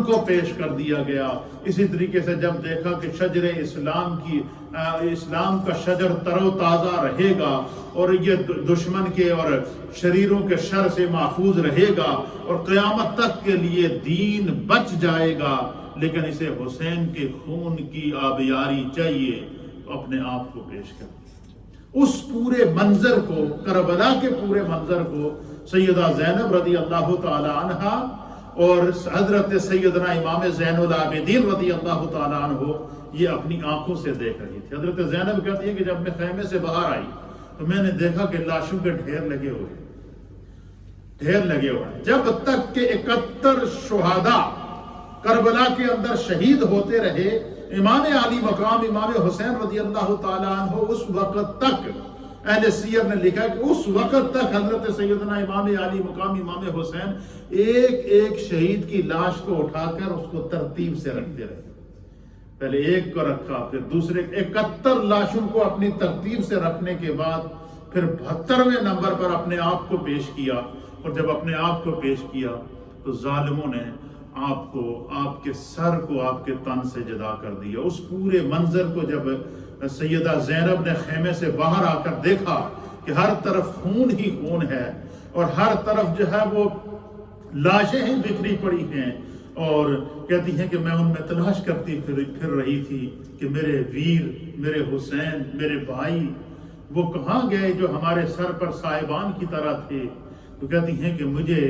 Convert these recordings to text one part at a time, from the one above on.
کو پیش کر دیا گیا۔ اسی طریقے سے جب دیکھا کہ شجر اسلام کا شجر تر و تازہ رہے گا اور یہ دشمن کے اور شریروں کے شر سے محفوظ رہے گا اور قیامت تک کے لیے دین بچ جائے گا، لیکن اسے حسین کے خون کی آبیاری چاہیے، تو اپنے آپ کو پیش کر دیا۔ اس پورے منظر کو، کربلا کے پورے منظر کو سیدہ زینب رضی اللہ تعالی عنہ اور حضرت سیدنا امام زین العابدین رضی اللہ تعالی عنہ یہ اپنی آنکھوں سے دیکھ رہی تھی۔ حضرت زینب کہتی ہے کہ جب میں خیمے سے باہر آئی تو میں نے دیکھا کہ لاشوں کے ڈھیر لگے ہوئے، جب تک کہ 71 شہداء کربلا کے اندر شہید ہوتے رہے، امام علی مقام امام حسین رضی اللہ تعالی عنہ اس وقت تک، اہل سیر نے لکھا کہ اس وقت تک حضرت سیدنا امام علی مقام امام حسین ایک ایک شہید کی لاش کو اٹھا کر اس کو ترتیب سے رکھتے رہے۔ پہلے ایک کو رکھا، پھر دوسرے، 71 لاشوں کو اپنی ترتیب سے رکھنے کے بعد پھر 72ویں نمبر پر اپنے آپ کو پیش کیا، اور جب اپنے آپ کو پیش کیا تو ظالموں نے آپ کو، آپ کے سر کو آپ کے تن سے جدا کر دیا۔ اس پورے منظر کو جب سیدہ زینب نے خیمے سے باہر آ کر دیکھا کہ ہر طرف خون ہی خون ہے اور ہر طرف جو ہے وہ لاشیں ہی بکھری پڑی ہیں، اور کہتی ہیں کہ میں ان میں تلاش کرتی پھر رہی تھی کہ میرے ویر، میرے حسین، میرے بھائی وہ کہاں گئے جو ہمارے سر پر سائبان کی طرح تھے۔ تو کہتی ہیں کہ مجھے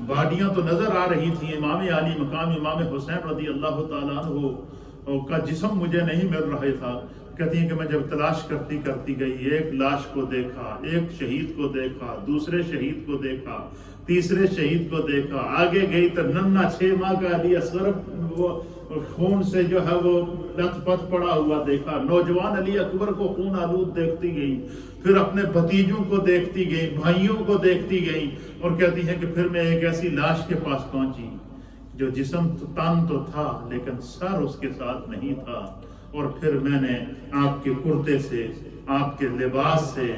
باڈیاں تو نظر آ رہی تھیں، امام علی مقام امام حسین رضی اللہ تعالیٰ عنہ کا جسم مجھے نہیں مل رہا تھا۔ کہتی ہیں کہ میں جب تلاش کرتی گئی، ایک لاش کو دیکھا، ایک شہید کو دیکھا، دوسرے شہید کو دیکھا، تیسرے شہید کو دیکھا، آگے گئی تو ننھا 6 ماہ کا علی اصغر وہ خون سے جو ہے وہ لت پت پڑا ہوا دیکھا، نوجوان علی اکبر کو خون آلود دیکھتی گئی، پھر اپنے بھتیجوں کو دیکھتی گئی، بھائیوں کو دیکھتی گئی، اور کہتی ہے کہ پھر میں ایک ایسی لاش کے پاس پہنچی جو جسم تن تو تھا لیکن سر اس کے ساتھ نہیں تھا، اور پھر میں نے آپ کے کرتے سے، آپ کے لباس سے،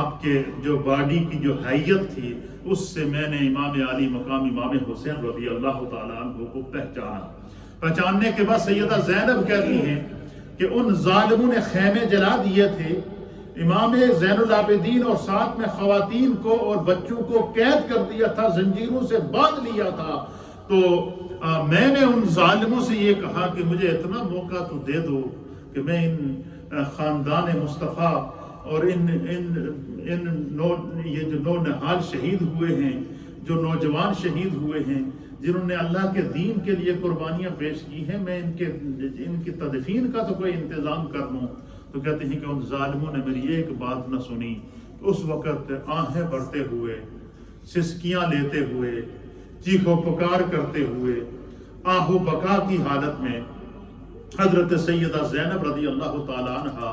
آپ کے جو باڈی کی جو حیت تھی اس سے میں نے امام علی مقام امام حسین رضی اللہ تعالیٰ عنہ کو پہچاننے کے بعد سیدہ زینب کہتی ہیں کہ ان ظالموں نے خیمے جلا دیے تھے، امام زین العابدین اور ساتھ میں خواتین کو اور بچوں کو قید کر دیا تھا، زنجیروں سے باندھ لیا تھا۔ تو میں نے ان ظالموں سے یہ کہا کہ مجھے اتنا موقع تو دے دو کہ میں ان خاندان مصطفیٰ اور یہ جو نو نہال شہید ہوئے ہیں، جو نوجوان شہید ہوئے ہیں، جنہوں نے اللہ کے دین کے لیے قربانیاں پیش کی ہیں، میں ان کی تدفین کا تو کوئی انتظام کر لوں۔ تو کہتے ہیں کہ ان ظالموں نے میری ایک بات نہ سنی۔ اس وقت آہیں بھرتے ہوئے، سسکیاں لیتے ہوئے، چیخو پکار کرتے ہوئے، آہو بکا کی حالت میں حضرت سیدہ زینب رضی اللہ تعالیٰ عنہ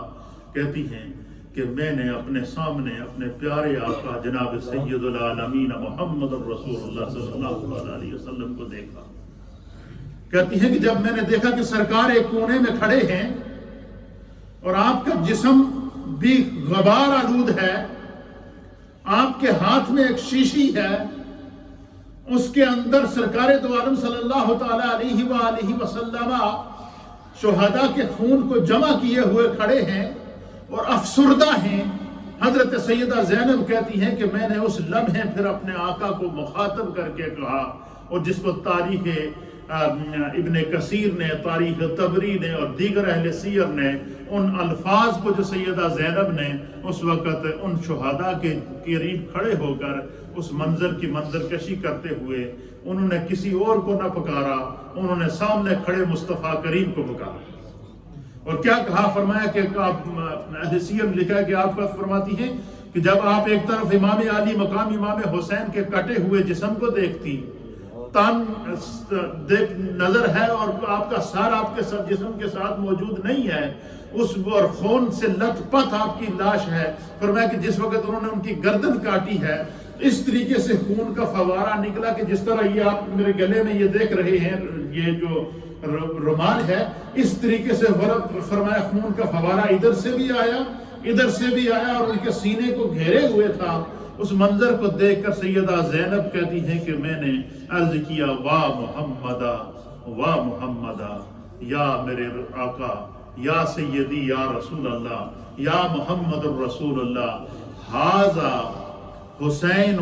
کہتی ہیں کہ میں نے اپنے سامنے اپنے پیارے آقا جناب سید العالمین محمد رسول اللہ صلی اللہ علیہ وسلم کو دیکھا۔ کہتی ہیں کہ جب میں نے دیکھا کہ سرکار ایک کونے میں کھڑے ہیں اور آپ کا جسم بھی غبار آلود ہے، آپ کے ہاتھ میں ایک شیشی ہے، اس کے اندر سرکار دو عالم صلی اللہ تعالی علیہ وآلہ وسلم شہداء کے خون کو جمع کیے ہوئے کھڑے ہیں اور افسردہ ہیں۔ حضرت سیدہ زینب کہتی ہیں کہ میں نے اس لمحے پھر اپنے آقا کو مخاطب کر کے کہا، اور جس کو تاریخ ابن کثیر نے، تاریخ طبری نے اور دیگر اہل سیر نے ان الفاظ کو جو سیدہ زینب نے اس وقت ان شہداء کے قریب کھڑے ہو کر اس منظر کی منظر کشی کرتے ہوئے، انہوں نے کسی اور کو نہ پکارا، انہوں نے سامنے کھڑے مصطفیٰ کریم کو پکارا۔ اور کیا کہا، فرمایا کہ اہل سیر میں لکھا ہے کہ آپ فرماتی ہیں کہ جب آپ ایک طرف امام علی مقام امام حسین کے کٹے ہوئے جسم کو دیکھتی، تن نظر ہے اور آپ کا سر آپ کے جسم کے ساتھ موجود نہیں ہے، اس اور خون سے لت پت آپ کی لاش ہے، فرمایا کہ جس وقت انہوں نے ان کی گردن کاٹی ہے اس طریقے سے خون کا فوارہ نکلا کہ جس طرح یہ آپ میرے گلے میں یہ دیکھ رہے ہیں، یہ جو رومال ہے، اس طریقے سے فرمایا خون کا فوارہ ادھر سے بھی آیا اور ان کے سینے کو گھیرے ہوئے تھا، اس منظر کو دیکھ کر سیدہ زینب کہتی ہیں کہ میں نے عرض کیا واہ محمدہ واہ محمدہ، یا میرے آقا، یا سیدی، یا رسول اللہ، یا محمد الرسول اللہ، ھذا حسین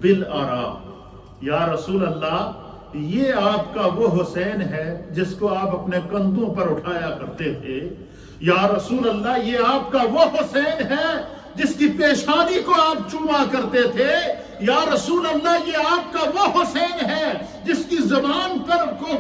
بالآرا، یا رسول اللہ یہ آپ کا وہ حسین ہے جس کو آپ اپنے کندھوں پر اٹھایا کرتے تھے، یا رسول اللہ یہ آپ کا وہ حسین ہے جس کی پیشانی کو آپ چوما کرتے تھے، یا رسول اللہ یہ آپ کا وہ حسین ہے جس کی زبان پر کو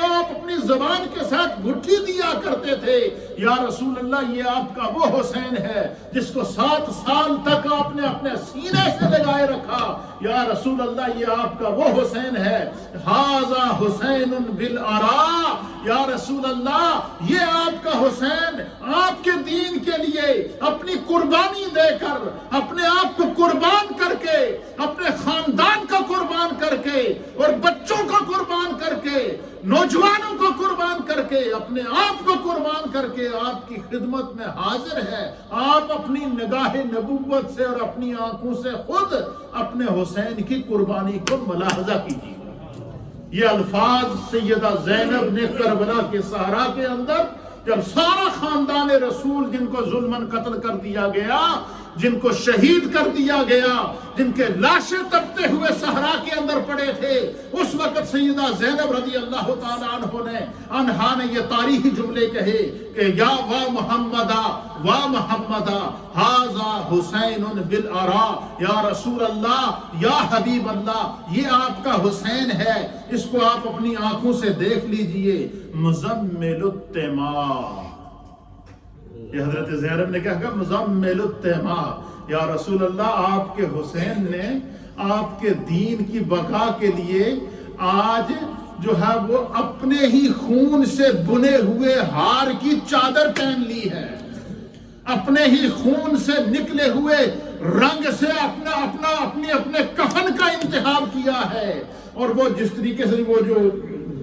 آپ اپنی زبان کے ساتھ گھٹی دیا کرتے تھے، یا رسول اللہ یہ آپ کا وہ حسین ہے جس کو 7 سال تک آپ نے اپنے سینے سے لگائے رکھا، یا رسول اللہ یہ آپ کا وہ حسین ہے، ھذا حسین بالآرا، یا رسول اللہ یہ آپ کا حسین آپ کے دین کے لیے اپنی قربانی دے کر، اپنے آپ کو قربان کر کے، اپنے خاندان کا قربان کر کے، اور بچوں کو قربان کر کے، نوجوانوں کو قربان کر کے، اپنے آپ کو قربان کر کے آپ کی خدمت میں حاضر ہے۔ آپ اپنی نگاہ نبوت سے اور اپنی آنکھوں سے خود اپنے حسین کی قربانی کو ملاحظہ کیجیے۔ یہ الفاظ سیدہ زینب نے کربلا کے صحرا کے اندر جب سارا خاندان رسول جن کو ظلماً قتل کر دیا گیا، جن کو شہید کر دیا گیا، جن کے لاشیں تپتے ہوئے صحرا کے اندر پڑے تھے، اس وقت سیدہ زینب رضی اللہ تعالیٰ عنہا نے یہ تاریخی جملے کہے کہ یا وا محمدہ وا محمدہ ھذا حسین بالآرا، یا رسول اللہ، یا حبیب اللہ یہ آپ کا حسین ہے، اس کو آپ اپنی آنکھوں سے دیکھ لیجئے، مزمل التمام۔ یہ حضرت زینب نے کہا کہ مزمل التمام، یا رسول اللہ آپ کے حسین نے آپ کے دین کی بقا کے لیے آج جو ہے وہ اپنے ہی خون سے بنے ہوئے ہار کی چادر پہن لی ہے، اپنے ہی خون سے نکلے ہوئے رنگ سے اپنے کفن کا انتخاب کیا ہے، اور وہ جس طریقے سے وہ جو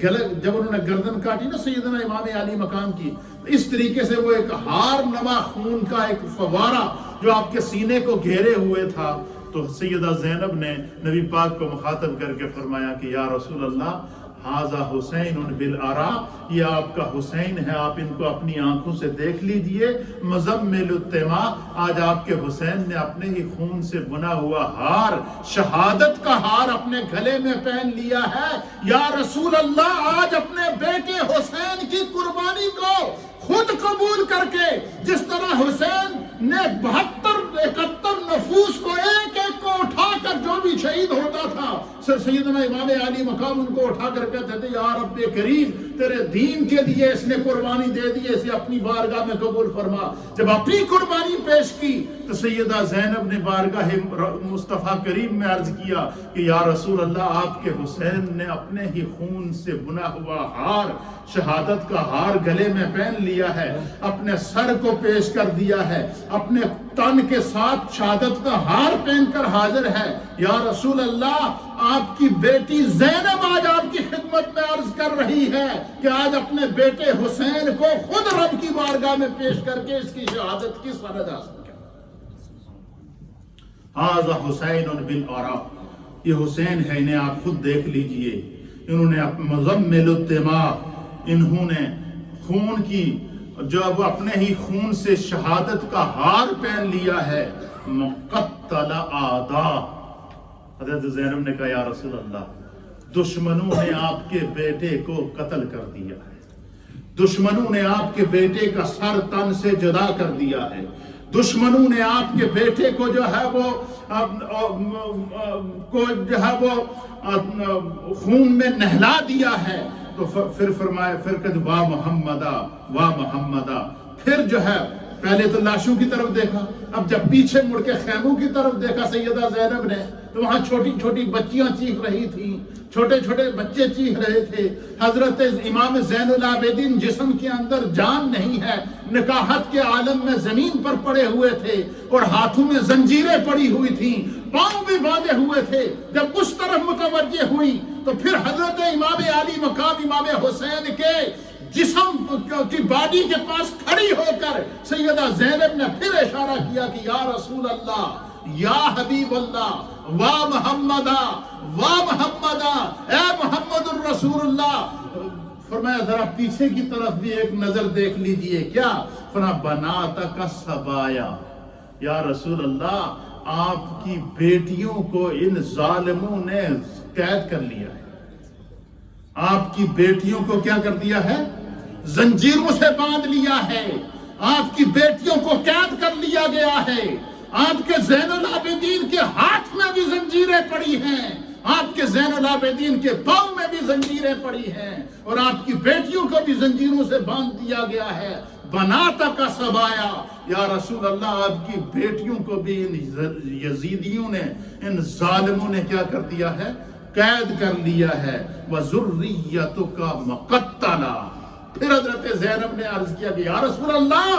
جب انہوں نے گردن کاٹی نا سیدنا امام علی مقام کی، اس طریقے سے وہ ایک ہار نما خون کا ایک فوارہ جو آپ کے سینے کو گھیرے ہوئے تھا، تو سیدہ زینب نے نبی پاک کو مخاطب کر کے فرمایا کہ یا رسول اللہ ھذا حسین بالآرا، یہ آپ کا حسین ہے، آپ ان کو اپنی آنکھوں سے دیکھ لیجئے، مزمل التمام، آج آپ کے حسین نے اپنے ہی خون سے بنا ہوا ہار، شہادت کا ہار اپنے گلے میں پہن لیا ہے، یا رسول اللہ آج اپنے بیٹے حسین کی قربانی کو خود قبول کر کے، جس طرح حسین نے 72-71 نفوس کو ایک ایک کو اٹھا کر جو بھی شہید ہوتا تھا، سیدنا امام علی مقام ان کو اٹھا کر کہتے تھے یا رب کریم تیرے دین کے لیے اس نے قربانی دے دی، اسے اپنی بارگاہ میں قبول فرما۔ جب اپنی قربانی پیش کی تو سیدہ زینب نے بارگاہ مصطفیٰ کریم میں عرض کیا کہ یا رسول اللہ آپ کے حسین نے اپنے ہی خون سے بنا ہوا ہار، شہادت کا ہار گلے میں پہن لیا ہے، اپنے سر کو پیش کر دیا ہے، اپنے تن کے ساتھ شہادت کا ہار پہن کر حاضر ہے، یا رسول اللہ آپ کی بیٹی زینب آج آپ کی خدمت میں عرض کر رہی ہے کہ آج اپنے بیٹے حسین کو خود رب کی بارگاہ میں پیش کر کے اس کی شہادت کی سند حاصل کریں۔ ھذا حسین بالآرا، یہ حسین ہے، انہیں آپ خود دیکھ لیجئے، انہوں نے مزمل التمام، انہوں نے خون کی جب اپنے ہی خون سے شہادت کا ہار پہن لیا ہے، مقتل اعداء۔ حضرت زینب نے کہا یا رسول اللہ دشمنوں نے آپ کے بیٹے کو قتل کر دیا ہے، دشمنوں نے آپ کے بیٹے کا سر تن سے جدا کر دیا ہے، دشمنوں نے آپ کے بیٹے کو جو ہے وہ خون میں نہلا دیا ہے۔ تو پھر فرمایا، پھر کہ واہ محمدہ واہ محمدہ، پھر جو ہے پہلے تو لاشوں کی طرف دیکھا، اب جب پیچھے مڑ کے خیموں کی طرف دیکھا سیدہ زینب نے تو وہاں چھوٹی چھوٹی بچیاں چیخ رہی تھیں، چھوٹے چھوٹے بچے چیخ رہے تھے، حضرت امام زین العابدین جسم کے اندر جان نہیں ہے، نکاحت کے عالم میں زمین پر پڑے ہوئے تھے اور ہاتھوں میں زنجیریں پڑی ہوئی تھیں، پاؤں بھی باندھے ہوئے تھے۔ جب اس طرف متوجہ ہوئی تو پھر حضرت امام علی مقام امام حسین کے جسم کی باڈی کے پاس کھڑی ہو کر سیدہ زینب نے پھر اشارہ کیا کہ یا رسول اللہ یا حبیب اللہ وا محمدا وا محمدا، اے محمد الرسول اللہ۔ فرمایا ذرا پیچھے کی طرف بھی ایک نظر دیکھ لیجئے، کیا؟ فرمایا بناتک سبایا، یا رسول اللہ آپ کی بیٹیوں کو ان ظالموں نے قید کر لیا ہے، آپ کی بیٹیوں کو کیا کر دیا ہے؟ زنجیروں سے باندھ لیا ہے، آپ کی بیٹیوں کو قید کر لیا گیا ہے، آپ کے زین العابدین کے ہاتھ میں بھی زنجیریں پڑی ہیں، آپ کے زین العابدین کے پاؤں میں بھی زنجیریں پڑی ہیں، اور آپ کی بیٹیوں کو بھی زنجیروں سے باندھ دیا گیا ہے۔ بناتک سبایا، یا رسول اللہ آپ کی بیٹیوں کو بھی ان یزیدیوں نے، ان ظالموں نے کیا کر دیا ہے؟ قید کر لیا ہے۔ وَذُرِّيَّتُكَ مُقَتَّلَةٌ۔ پھر حضرت زینب نے عرض کیا کہ یا رسول اللہ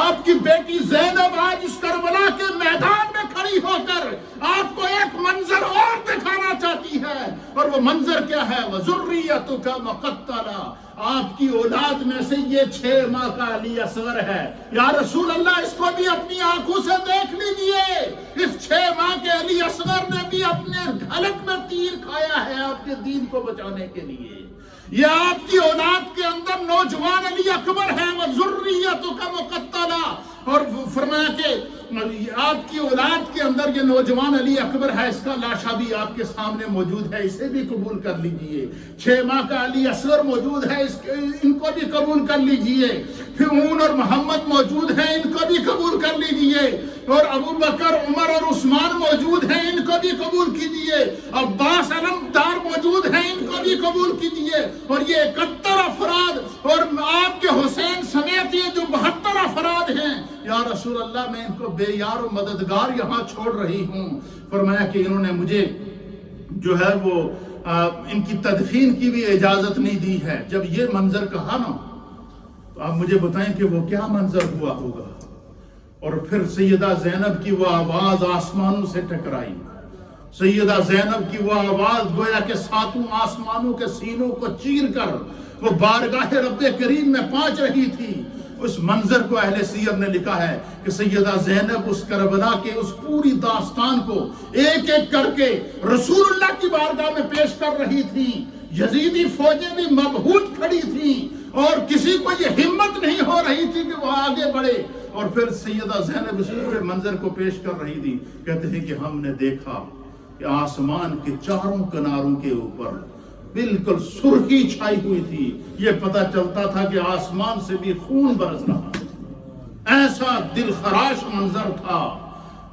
آپ کی بیٹی زینب آج اس کربلا کے میدان میں کھڑی ہو کر آپ کو ایک منظر اور دکھانا چاہتی ہے، اور وہ منظر کیا ہے؟ وَذُرِّيَّتُكَ مُقَتَّلَةٌ، آپ کی اولاد میں سے یہ 6 ماہ کا علی اصغر ہے۔ یا رسول اللہ اس کو بھی اپنی آنکھوں سے دیکھ لیجئے، اس 6 ماہ کے علی اصغر نے بھی اپنے حلق میں تیر کھایا ہے آپ کے دین کو بچانے کے لیے۔ یہ آپ کی اولاد کے اندر نوجوان علی اکبر ہے، وَذُرِّيَّتُكَ مُقَتَّلَةٌ، اور فرمایا کہ آپ کی اولاد کے اندر یہ نوجوان علی اکبر ہے، اس کا لاشا بھی آپ کے سامنے موجود ہے، اسے بھی قبول کر لیجئے۔ 6 ماہ کا علی اصغر موجود ہے، ان کو بھی قبول کر لیجئے۔ پھر اون اور محمد موجود ہیں، ان کو بھی قبول کر لیجئے۔ اور ابو بکر، عمر اور عثمان موجود ہیں، ان کو بھی قبول کیجئے۔ عباس علمدار موجود ہیں، ان کو بھی قبول کیجئے۔ اور یہ 71 افراد اور آپ کے حسین سمیت یہ جو 72 افراد ہیں، یا رسول اللہ میں ان کو بے یار و مددگار یہاں چھوڑ رہی ہوں۔ فرمایا کہ انہوں نے مجھے جو ہے وہ ان کی تدفین کی بھی اجازت نہیں دی ہے۔ جب یہ منظر کہا نا تو آپ مجھے بتائیں کہ وہ کیا منظر ہوا ہوگا۔ اور پھر سیدہ زینب کی وہ آواز آسمانوں سے ٹکرائی، سیدہ زینب کی وہ آواز گویا کہ 7 آسمانوں کے سینوں کو چیر کر وہ بارگاہ رب کریم میں پہنچ رہی تھی۔ اس منظر کو اہل سیر نے لکھا ہے کہ سیدہ زینب اس کربلا کے اس پوری داستان کو ایک ایک کر کے رسول اللہ کی بارگاہ میں پیش کر رہی تھی۔ یزیدی فوجیں بھی مبہوت کھڑی تھیں اور کسی کو یہ ہمت نہیں ہو رہی تھی کہ وہ آگے بڑھے، اور پھر سیدہ زینب اس پورے منظر کو پیش کر رہی تھی۔ کہتے ہیں کہ ہم نے دیکھا کہ آسمان کے چاروں کناروں کے اوپر بالکل سرخی چھائی ہوئی تھی، یہ پتہ چلتا تھا کہ آسمان سے بھی خون برس رہا، ایسا دل خراش منظر تھا۔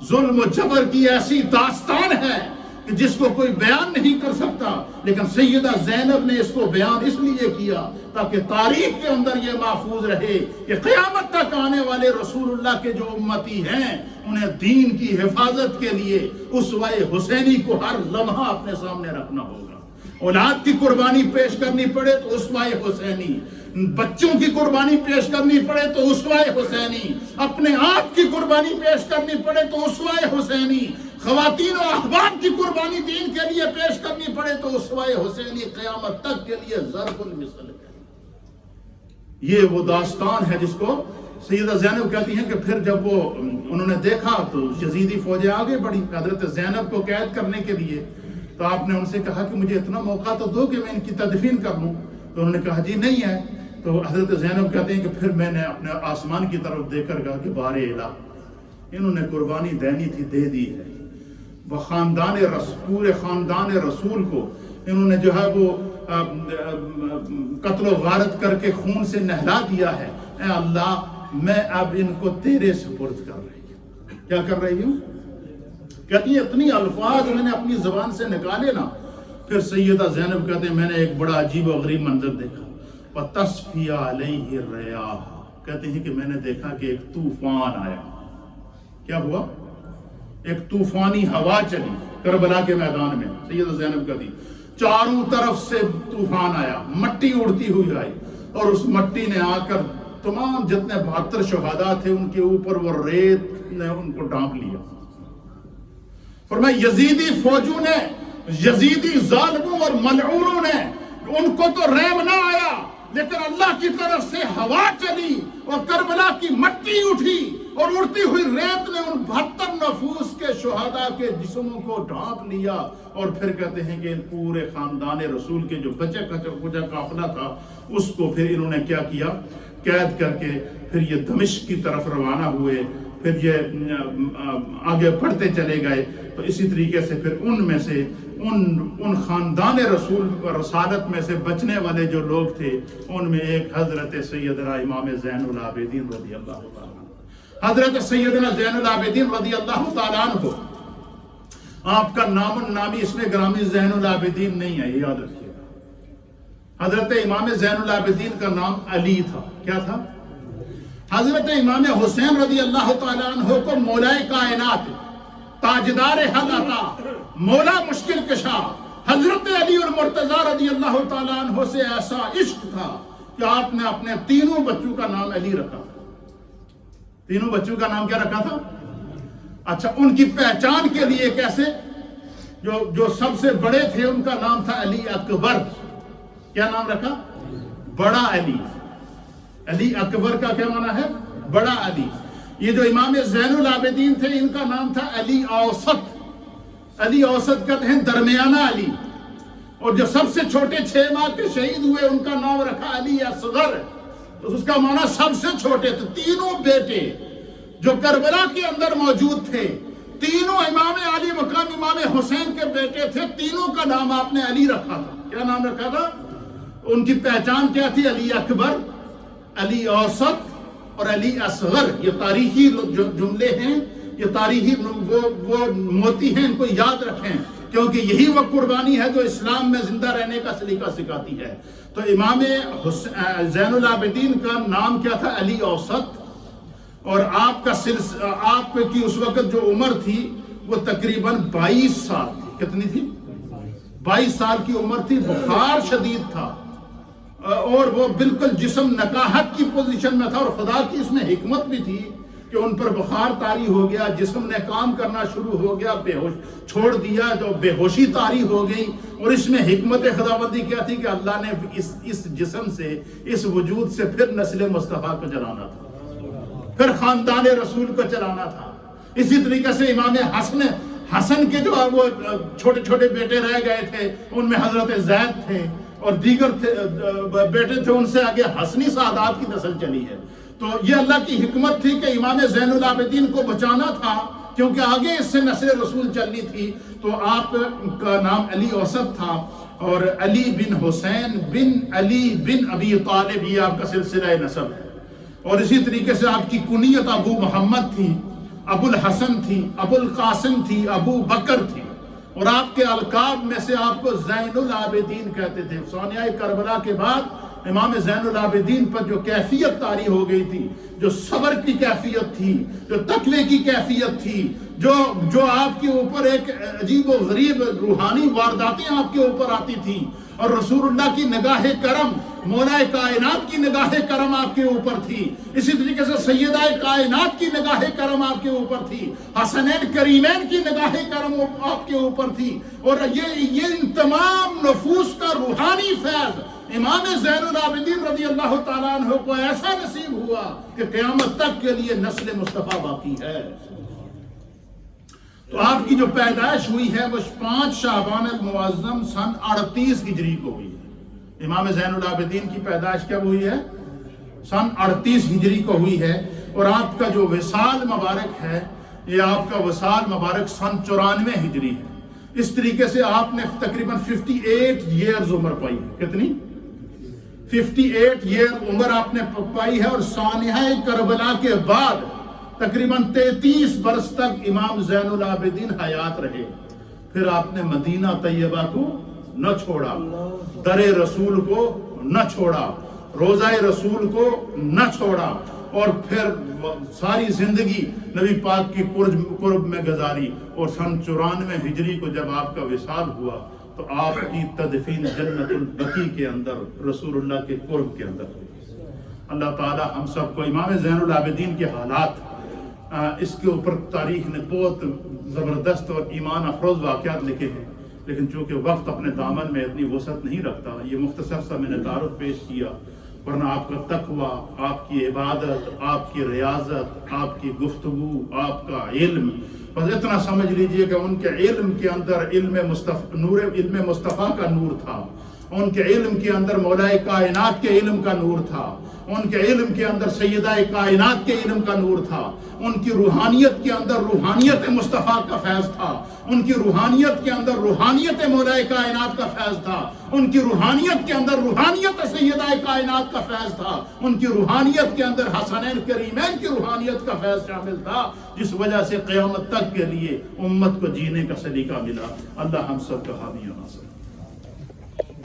ظلم و جبر کی ایسی داستان ہے کہ جس کو کوئی بیان نہیں کر سکتا، لیکن سیدہ زینب نے اس کو بیان اس لیے کیا تاکہ تاریخ کے اندر یہ محفوظ رہے کہ قیامت تک آنے والے رسول اللہ کے جو امتی ہیں انہیں دین کی حفاظت کے لیے اسوہ حسینی کو ہر لمحہ اپنے سامنے رکھنا ہوگا۔ اولاد کی قربانی پیش کرنی پڑے تو اسوہ حسینی، بچوں کی قربانی پیش کرنی پڑے تو اسوہ حسینی، اپنے آپ کی قربانی پیش کرنی پڑے تو اسوہ حسینی، خواتین و احباب کی قربانی دین کے لیے پیش کرنی پڑے تو اسوہ حسینی قیامت تک کے لیے ضرب المثل ہے۔ یہ وہ داستان ہے جس کو سیدہ زینب کہتی ہیں کہ پھر جب وہ انہوں نے دیکھا تو یزیدی فوجیں آگے بڑھی حضرت زینب کو قید کرنے کے لیے، تو آپ نے ان سے کہا کہ مجھے اتنا موقع تو دو کہ میں ان کی تدفین کر لوں، تو انہوں نے کہا جی نہیں ہے۔ تو حضرت زینب کہتے ہیں کہ پھر میں نے اپنے آسمان کی طرف دیکھ کر کہا کہ بار الہ، انہوں نے قربانی دینی تھی دے دی ہے، وہ پورے خاندان رسول کو انہوں نے جو ہے وہ قتل و غارت کر کے خون سے نہلا دیا ہے۔ اے اللہ میں اب ان کو تیرے سپرد کر رہی ہوں۔ کیا کر رہی ہوں؟ کہتی ہے اتنی الفاظ میں نے اپنی زبان سے نکالے نا، پھر سیدہ زینب کہتے ہیں میں نے ایک بڑا عجیب و غریب منظر دیکھا، وَتَصْفِي عَلَيْهِ الرِّيَاحُ، کہتے ہیں کہ میں نے دیکھا کہ ایک طوفان آیا۔ کیا ہوا؟ ایک طوفانی ہوا چلی کربلا کے میدان میں۔ سیدہ زینب کہتی چاروں طرف سے طوفان آیا، مٹی اڑتی ہوئی آئی، اور اس مٹی نے آ کر تمام جتنے 72 شہداء تھے ان کے اوپر وہ ریت نے ان کو ڈھانپ لیا۔ فرمایا یزیدی فوجوں نے، یزیدی ظالموں اور ملعونوں نے، ان کو تو رحم نہ آیا، لیکن اللہ کی طرف سے ہوا چلی اور کربلا کی مٹی اٹھی اور اڑتی ہوئی ریت نے ان 72 نفوس کے شہداء کے جسموں کو ڈھانپ لیا، اور پھر کہتے ہیں کہ پورے خاندان رسول کے جو بچے کچا قافلہ تھا اس کو پھر انہوں نے کیا کیا، قید کر کے پھر یہ دمشق کی طرف روانہ ہوئے، پھر یہ آگے بڑھتے چلے گئے۔ تو اسی طریقے سے پھر ان میں سے ان خاندان رسول رسالت میں سے بچنے والے جو لوگ تھے ان میں ایک حضرت سیدنا امام زین العابدین رضی اللہ تعالیٰ عنہ، حضرت سیدنا زین العابدین رضی اللہ تعالیٰ عنہ۔ آپ کا نام النامی اس میں گرامی زین العابدین نہیں ہے، یہ یاد رکھیے گا۔ حضرت امام زین العابدین کا نام علی تھا، کیا تھا؟ حضرت امام حسین رضی اللہ تعالیٰ عنہ کو مولا کائنات، تاجدار حق عطا، مولا مشکل کشا حضرت علی المرتضی رضی اللہ تعالیٰ عنہ سے ایسا عشق تھا کہ آپ نے اپنے تینوں بچوں کا نام علی رکھا تھا۔ تینوں بچوں کا نام کیا رکھا تھا؟ اچھا، ان کی پہچان کے لیے کیسے؟ جو سب سے بڑے تھے ان کا نام تھا علی اکبر۔ کیا نام رکھا؟ بڑا علی۔ علی اکبر کا کیا معنی ہے؟ بڑا علی۔ یہ جو امام زین العابدین تھے ان کا نام تھا علی اوسط۔ علی اوسط کہتے ہیں درمیانہ علی۔ اور جو سب سے چھوٹے 6 ماہ کے شہید ہوئے ان کا نام رکھا علی اصغر، تو اس کا معنی سب سے چھوٹے تھے۔ تینوں بیٹے جو کربلا کے اندر موجود تھے، تینوں امام علی مقام امام حسین کے بیٹے تھے، تینوں کا نام آپ نے علی رکھا تھا۔ کیا نام رکھا تھا؟ ان کی پہچان کیا تھی؟ علی اکبر، علی اوسط اور علی اصغر۔ یہ تاریخی جملے ہیں، یہ تاریخی وہ موتی ہیں، ان کو یاد رکھیں، کیونکہ یہی وہ قربانی ہے جو اسلام میں زندہ رہنے کا سلیقہ سکھاتی ہے۔ تو امام زین العابدین کا نام کیا تھا؟ علی اوسط۔ اور آپ کی اس وقت جو عمر تھی وہ تقریباً 22 سال تھی۔ کتنی تھی؟ 22 سال کی عمر تھی۔ بخار شدید تھا اور وہ بالکل جسم نکاہت کی پوزیشن میں تھا، اور خدا کی اس میں حکمت بھی تھی کہ ان پر بخار طاری ہو گیا، جسم نے کام کرنا شروع ہو گیا، بے ہوش چھوڑ دیا، جو بے ہوشی طاری ہو گئی۔ اور اس میں حکمت خداوندی کیا تھی کہ اللہ نے اس جسم سے، اس وجود سے پھر نسل مصطفیٰ کو چلانا تھا، پھر خاندان رسول کو چلانا تھا۔ اسی طریقے سے امام حسن کے جو وہ چھوٹے چھوٹے بیٹے رہ گئے تھے ان میں حضرت زید تھے اور دیگر بیٹے تھے، ان سے آگے حسنی سعادات کی نسل چلی ہے۔ تو یہ اللہ کی حکمت تھی کہ امام زین العابدین کو بچانا تھا، کیونکہ آگے اس سے نسل رسول چلنی تھی۔ تو آپ کا نام علی اوسط تھا، اور علی بن حسین بن علی بن ابی طالب یہ آپ کا سلسلہ نسب ہے۔ اور اسی طریقے سے آپ کی کنیت ابو محمد تھی، ابو الحسن تھی، ابو القاسم تھی، ابو بکر تھی۔ اور آپ کے القاب میں سے آپ کو زین العابدین کہتے تھے۔ ثانیہ کربلا کے بعد امام زین العابدین پر جو کیفیت طاری ہو گئی تھی، جو صبر کی کیفیت تھی، جو تقوی کی کیفیت تھی، جو آپ کے اوپر ایک عجیب و غریب روحانی وارداتیں آپ کے اوپر آتی تھی، اور رسول اللہ کی نگاہ کرم، مولا کائنات کی نگاہ کرم آپ کے اوپر تھی۔ اسی طریقے سے سیدہ کائنات کی نگاہ کرم آپ کے اوپر تھی، حسنین کریمین کی نگاہ کرم آپ کے اوپر تھی۔ اور یہ ان تمام نفوس کا روحانی فیض امام زین العابدین رضی اللہ تعالیٰ عنہ کو ایسا نصیب ہوا کہ قیامت تک کے لیے نسل مصطفیٰ باقی ہے۔ تو آپ کی جو پیدائش ہوئی ہے وہ 5 شعبان المعظم سن 38 ہجری کو ہوئی ہے۔ امام زین العابدین کی پیدائش کب ہوئی ہے؟ سن 38 ہجری کو ہوئی ہے۔ اور آپ کا جو وصال مبارک ہے، یہ آپ کا وصال مبارک سن 94 ہجری ہے۔ اس طریقے سے آپ نے تقریباً 58 ایئرز عمر پائی ہے۔ کتنی؟ 58 ایئر عمر آپ نے پائی ہے۔ اور سانحہ کربلا کے بعد تقریباً 33 برس تک امام زین العابدین حیات رہے۔ پھر آپ نے مدینہ طیبہ کو نہ چھوڑا، در رسول کو نہ چھوڑا، روزہ رسول کو نہ چھوڑا، اور پھر ساری زندگی نبی پاک کی قرب میں گزاری۔ اور سن 94 ہجری کو جب آپ کا وصال ہوا تو آپ کی تدفین جنت البقیع کے اندر رسول اللہ کے قرب کے اندر ہوئی۔ اللہ تعالی ہم سب کو امام زین العابدین کے حالات، اس کے اوپر تاریخ نے بہت زبردست اور ایمان افروز واقعات لکھے ہیں، لیکن چونکہ وقت اپنے دامن میں اتنی وسعت نہیں رکھتا، یہ مختصر سا میں نے تعارف پیش کیا۔ ورنہ آپ کا تقوی، آپ کی عبادت، آپ کی ریاضت، آپ کی گفتگو، آپ کا علم، بس اتنا سمجھ لیجئے کہ ان کے علم کے اندر علم مصطفیٰ کا نور تھا، ان کے علم کے اندر مولا کائنات کے علم کا نور تھا، ان کے علم کے اندر سیدہ کائنات کے علم کا نور تھا، ان کی روحانیت کے اندر روحانیت مصطفیٰ کا فیض تھا، ان کی روحانیت کے اندر روحانیت مولا کائنات کا فیض تھا، ان کی روحانیت کے اندر روحانیت سیدہ کائنات کا فیض تھا، ان کی روحانیت کے اندر حسنین کریمین کی روحانیت کا فیض شامل تھا، جس وجہ سے قیامت تک کے لیے امت کو جینے کا سلیقہ ملا۔ اللہ ہم سب کا حامی و ناصر۔